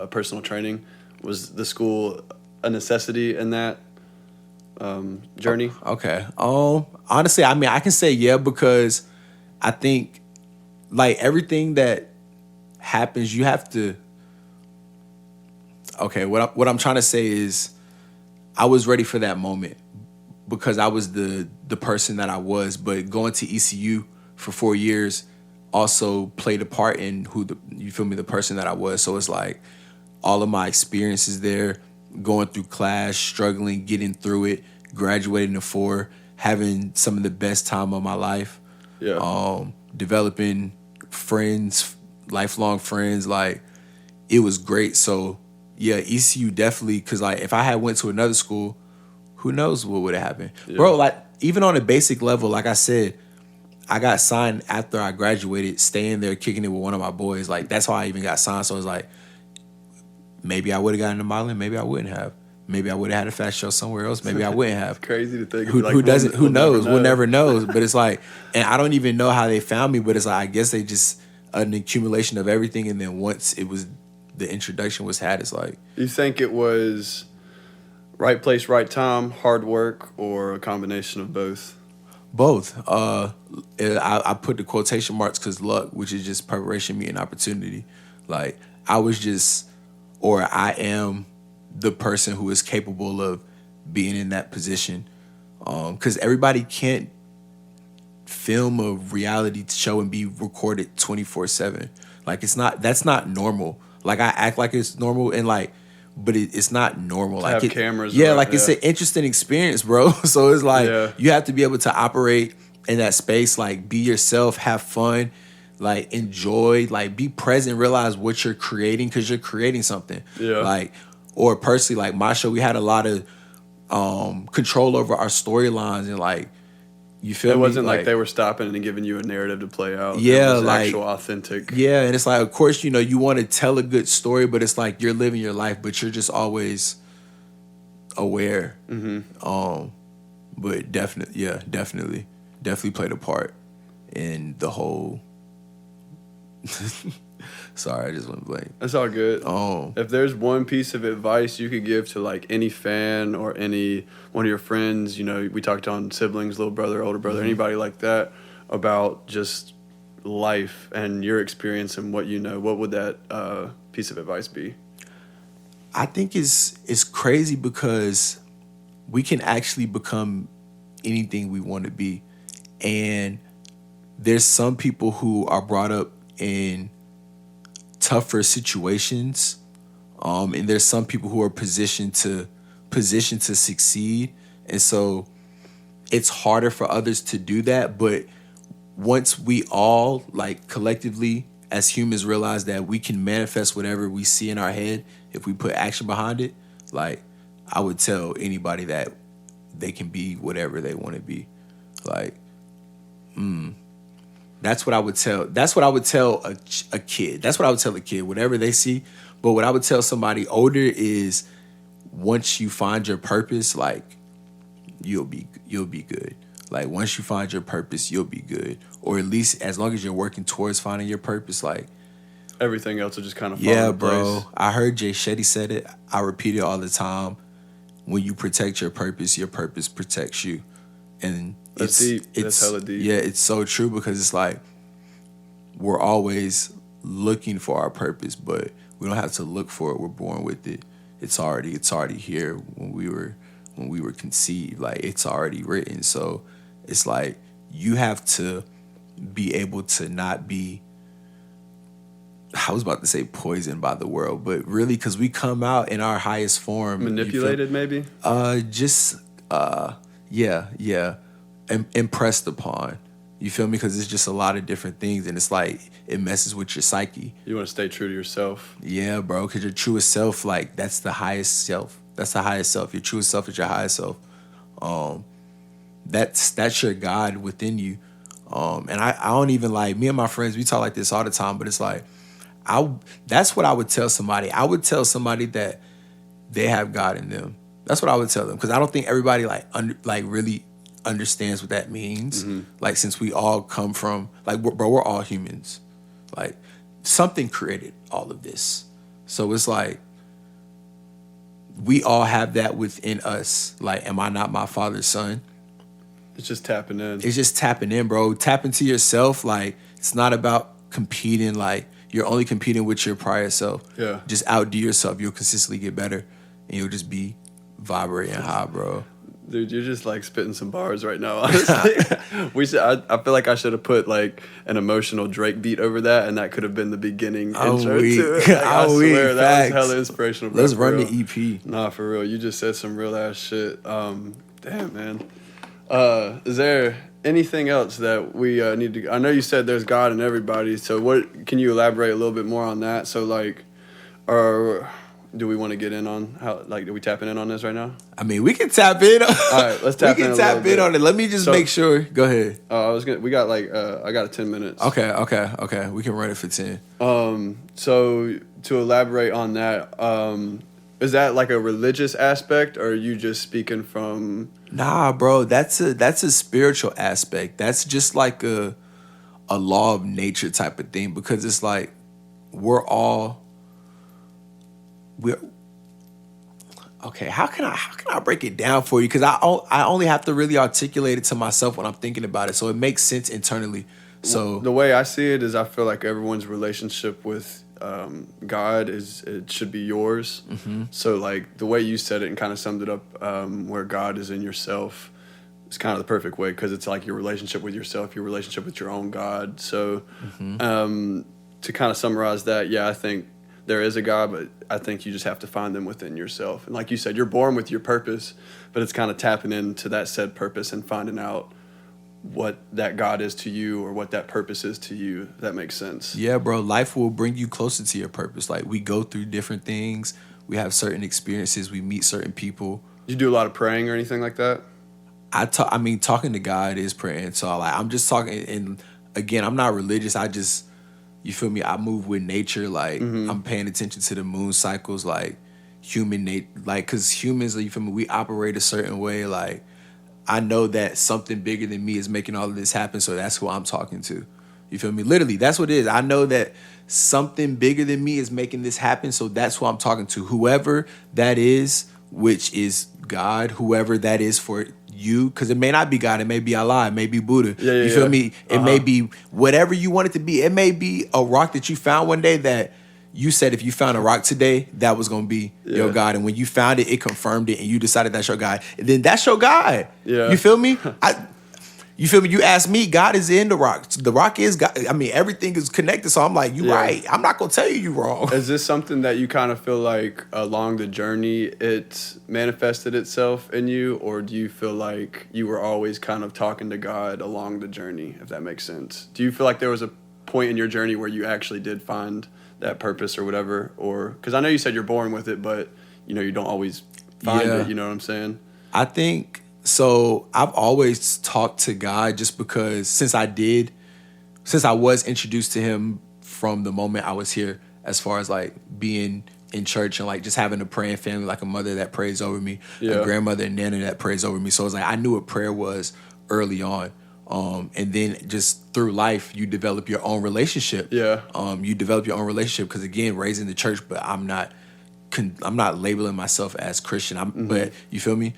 personal training? Was the school a necessity in that journey? Okay. Honestly, I mean, I can say yeah because I think like everything that happens, you have to. Okay, what I'm trying to say is, I was ready for that moment because I was the person that I was. But going to ECU for 4 years also played a part in the person that I was. So it's like all of my experiences there, going through class, struggling, getting through it, graduating to 4, having some of the best time of my life. Yeah. Developing friends, lifelong friends, like it was great. So yeah, ECU definitely, because like if I had went to another school, who knows what would have happened. Yeah. Bro, like even on a basic level, like I said, I got signed after I graduated, staying there, kicking it with one of my boys. Like that's how I even got signed. So it's like, maybe I would have gotten into modeling, maybe I wouldn't have. Maybe I would have had a fast show somewhere else. Maybe I wouldn't have. Crazy to think. Who doesn't? Who knows? We'll never know. But it's like, and I don't even know how they found me. But it's like, I guess they just an accumulation of everything. And then once it was the introduction was had, it's like. You think it was right place, right time, hard work, or a combination of both? Both. I put the quotation marks because luck, which is just preparation meeting opportunity. Like I was just, or I am the person who is capable of being in that position. Because everybody can't film a reality show and be recorded 24/7. Like that's not normal. Like I act like it's normal and like, but it's not normal. To like have cameras. Yeah, around, like it's an interesting experience, bro. So it's like you have to be able to operate in that space, like be yourself, have fun, like enjoy, like be present, realize what you're creating because you're creating something. Yeah. Like, or personally, like my show, we had a lot of control over our storylines and like, you feel me? It wasn't like they were stopping and giving you a narrative to play out. Yeah, it was like actual authentic. Yeah, and it's like, of course, you want to tell a good story, but it's like you're living your life, but you're just always aware. Mm-hmm. But definitely played a part in the whole. Sorry, I just went blank. That's all good. If there's one piece of advice you could give to like any fan or any one of your friends, we talked on siblings, little brother, older brother, anybody like that, about just life and your experience and what you know, what would that piece of advice be? I think it's crazy because we can actually become anything we want to be. And there's some people who are brought up in tougher situations, and there's some people who are positioned to succeed, and so it's harder for others to do that. But once we all, like collectively as humans, realize that we can manifest whatever we see in our head if we put action behind it, like I would tell anybody that they can be whatever they want to be. Like, that's what I would tell. That's what I would tell a kid. That's what I would tell a kid, whatever they see. But what I would tell somebody older is, once you find your purpose, like you'll be good. Like once you find your purpose, you'll be good. Or at least as long as you're working towards finding your purpose, like everything else will just kind of fall yeah, into bro. place. I heard Jay Shetty said it. I repeat it all the time. When you protect your purpose protects you. And That's deep. That's hella deep. Yeah, it's so true because it's like we're always looking for our purpose, but we don't have to look for it. We're born with it. It's already here when we were conceived. Like it's already written. So it's like you have to be able to not be, I was about to say poisoned by the world, but really because we come out in our highest form. Manipulated maybe? Yeah. Impressed upon, You feel me? Because it's just a lot of different things, and it's like it messes with your psyche. You want to stay true to yourself. Yeah, bro. Because your truest self, like that's the highest self. That's the highest self. Your truest self is your highest self. That's your God within you. And I don't even like me and my friends. We talk like this all the time, but it's like that's what I would tell somebody. I would tell somebody that they have God in them. That's what I would tell them, because I don't think everybody really understands what that means. Like, since we all come from, like, we're all humans. Like, something created all of this. So it's like, we all have that within us. Like, am I not my father's son? It's just tapping in. It's just tapping in, bro. Tap into yourself. Like, it's not about competing. Like, you're only competing with your prior self. Yeah. Just outdo yourself. You'll consistently get better. And you'll just be vibrating high, bro. Dude, you're just like spitting some bars right now, honestly. I feel like I should have put like an emotional Drake beat over that, and that could have been the beginning intro to it. Like, I swear, that was hella inspirational. Bro, let's run the EP. Nah, for real. You just said some real ass shit. Damn, man. Is there anything else that we need to... I know you said there's God in everybody, so what can you elaborate a little bit more on that? So like, do we want to get in on how, like, are we tapping in on this right now? I mean, we can tap in. All right, let's tap in. We can tap in on it. Let me just make sure. Go ahead. We got like, I got 10 minutes. Okay. We can run it for 10. So to elaborate on that, is that like a religious aspect, or are you just speaking from? Nah, bro, that's a spiritual aspect. That's just like a law of nature type of thing, because it's like we're okay. How can I break it down for you? Because I only have to really articulate it to myself when I'm thinking about it, so it makes sense internally. So the way I see it is, I feel like everyone's relationship with God it should be yours. So like the way you said it and kind of summed it up, where God is in yourself, is kind of the perfect way, because it's like your relationship with yourself, your relationship with your own God. So to kind of summarize that, yeah, I think there is a God, but I think you just have to find them within yourself. And like you said, you're born with your purpose, but it's kind of tapping into that said purpose and finding out what that God is to you, or what that purpose is to you. If that makes sense. Yeah, bro. Life will bring you closer to your purpose. Like, we go through different things. We have certain experiences. We meet certain people. You do a lot of praying or anything like that? I mean, talking to God is praying. So like, I'm just talking, and again, I'm not religious. I just, you feel me? I move with nature. Like, I'm paying attention to the moon cycles, like human nature, like, because humans, you feel me? We operate a certain way. Like, I know that something bigger than me is making all of this happen, so that's who I'm talking to. You feel me? Literally, that's what it is. I know that something bigger than me is making this happen, so that's who I'm talking to. Whoever that is, which is God, whoever that is for you, because it may not be God, it may be Allah, it may be Buddha. You feel me? It may be whatever you want it to be. It may be a rock that you found one day that you said if you found a rock today, that was going to be your God. And when you found it, it confirmed it, and you decided that's your God. And then that's your God. Yeah. You feel me? You feel me? You ask me, God is in the rock. The rock is God. I mean, everything is connected. So I'm like, you right. I'm not going to tell you wrong. Is this something that you kind of feel like along the journey it manifested itself in you? Or do you feel like you were always kind of talking to God along the journey, if that makes sense? Do you feel like there was a point in your journey where you actually did find that purpose or whatever? Or, because I know you said you're born with it, but you don't always find it. You know what I'm saying? I think... So I've always talked to God, just because since I was introduced to him from the moment I was here, as far as like being in church and like just having a praying family, like a mother that prays over me, a grandmother and nana that prays over me. So it's like I knew what prayer was early on. And then just through life, you develop your own relationship. You develop your own relationship, because again, raised in the church, but I'm not labeling myself as Christian. But you feel me?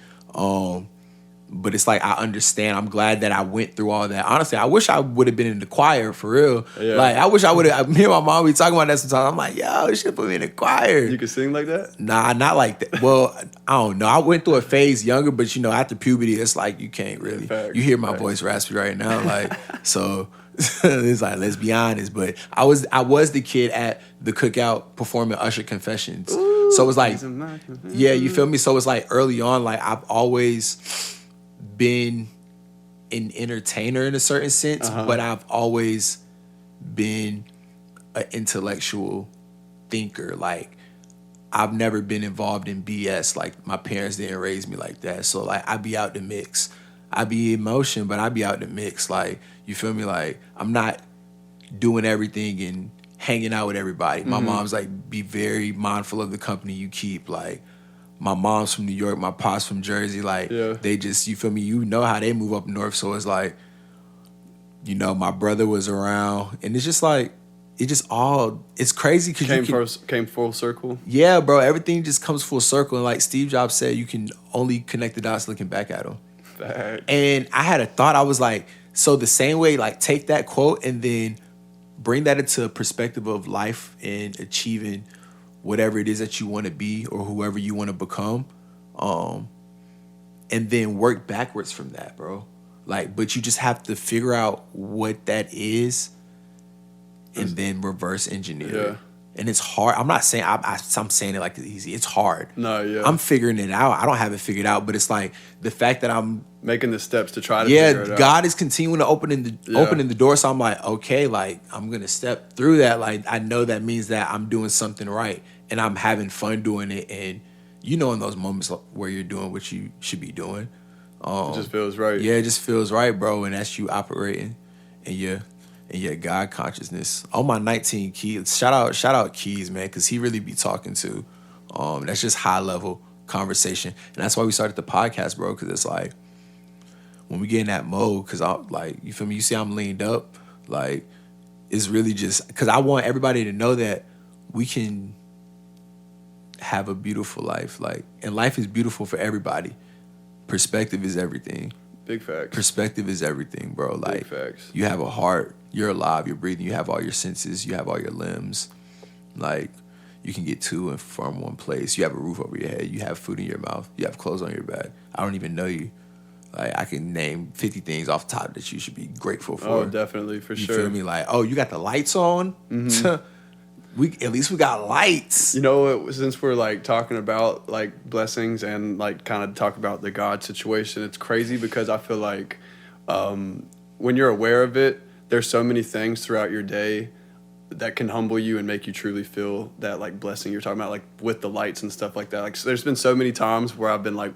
But it's like, I understand. I'm glad that I went through all that. Honestly, I wish I would have been in the choir, for real. Like, I wish I would have. Me and my mom, we talking about that sometimes. I'm like, yo, you should put me in the choir. You can sing like that? Nah, not like that. Well, I don't know. I went through a phase younger, but after puberty, it's like you can't really. You hear my voice raspy right now, like, so it's like, let's be honest. But I was the kid at the cookout performing Usher Confessions. Ooh, so it was like, yeah, you feel me? So it's like early on, like I've always been an entertainer in a certain sense, but I've always been an intellectual thinker. Like, I've never been involved in BS. Like, my parents didn't raise me like that. So, like, I be out the mix. I be emotion, but I be out the mix. Like, you feel me? Like, I'm not doing everything and hanging out with everybody. My mom's like, be very mindful of the company you keep. Like, my mom's from New York, my pop's from Jersey. Like, they just, you feel me? You know how they move up north. So it's like, you know, my brother was around, and it's just like, it's crazy because came full circle. Yeah, bro. Everything just comes full circle. And like Steve Jobs said, you can only connect the dots looking back at them. Fact. And I had a thought. I was like, so the same way, like, take that quote and then bring that into a perspective of life and achieving whatever it is that you want to be or whoever you want to become, and then work backwards from that, bro. Like, but you just have to figure out what that is and then reverse engineer it. And it's hard. I'm not saying, I'm saying it like it's easy. It's hard. No, yeah. I'm figuring it out. I don't have it figured out, but it's like the fact that I'm making the steps to try to figure it out. God is continuing to opening the door. So I'm like, okay, like, I'm going to step through that. Like, I know that means that I'm doing something right and I'm having fun doing it. And you know, in those moments where you're doing what you should be doing. It just feels right. Yeah, it just feels right, bro. And that's you operating in your God consciousnss. On my 19 keys, shout out Keys, man, because he really be talking to. That's just high level conversation, and that's why we started the podcast, bro. Because it's like when we get in that mode, because I like, you feel me. You see, I'm leaned up. Like, it's really just because I want everybody to know that we can have a beautiful life. Like, and life is beautiful for everybody. Perspective is everything. Big facts. Perspective is everything, bro. Like, big facts. You have a heart, you're alive, you're breathing, you have all your senses, you have all your limbs. Like, you can get to and from one place. You have a roof over your head, you have food in your mouth, you have clothes on your back. I don't even know you. Like, I can name 50 things off the top that you should be grateful for. Oh, definitely, for sure. You feel me? Like, oh, you got the lights on? At least we got lights. You know, since we're like talking about like blessings and like kind of talk about the God situation, it's crazy because I feel like when you're aware of it, there's so many things throughout your day that can humble you and make you truly feel that like blessing you're talking about, like with the lights and stuff like that. Like, so there's been so many times where I've been like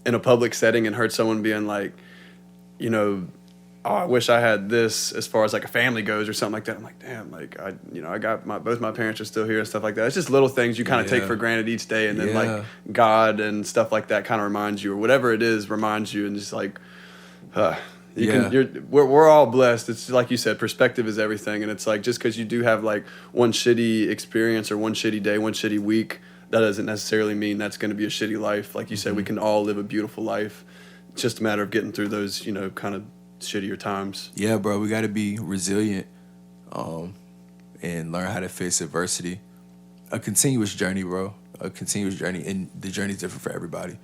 in a public setting and heard someone being like, you know, oh, I wish I had this as far as like a family goes or something like that. I'm like, damn, like I got both my parents are still here and stuff like that. It's just little things you kind of take for granted each day, and then like God and stuff like that kind of reminds you, or whatever it is reminds you, and just like, we're all blessed. It's like you said, perspective is everything, and it's like just because you do have like one shitty experience or one shitty day, one shitty week, that doesn't necessarily mean that's going to be a shitty life. Like you said, we can all live a beautiful life. It's just a matter of getting through those, you know, kind of shittier times. Yeah, bro, we got to be resilient and learn how to face adversity. A continuous journey, bro. A continuous journey, and the journey's different for everybody.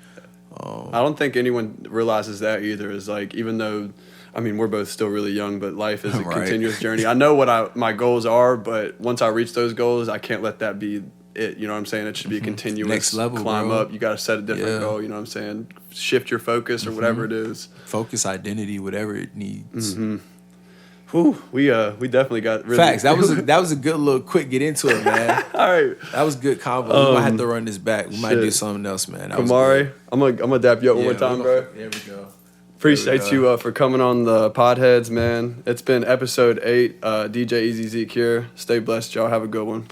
I don't think anyone realizes that either. Is like, even though, I mean, we're both still really young, but life is a continuous journey. I know what my goals are, but once I reach those goals, I can't let that be it. You know what I'm saying? It should be a continuous next level, climb bro. up. You got to set a different goal. You know what I'm saying? Shift your focus or whatever it is. Focus, identity, whatever it needs. Whew, we definitely got really facts. That was a good little quick get into it, man. All right, that was good convo. We might have to run this back. We might do something else, man. Kamari, I'm gonna dap you up one more time, bro. There we go. Appreciate you for coming on the Podheads, man. It's been episode 8. DJ Eazy, Zeke here. Stay blessed, y'all. Have a good one.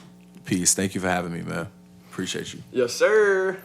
Peace. Thank you for having me, man. Appreciate you. Yes, sir.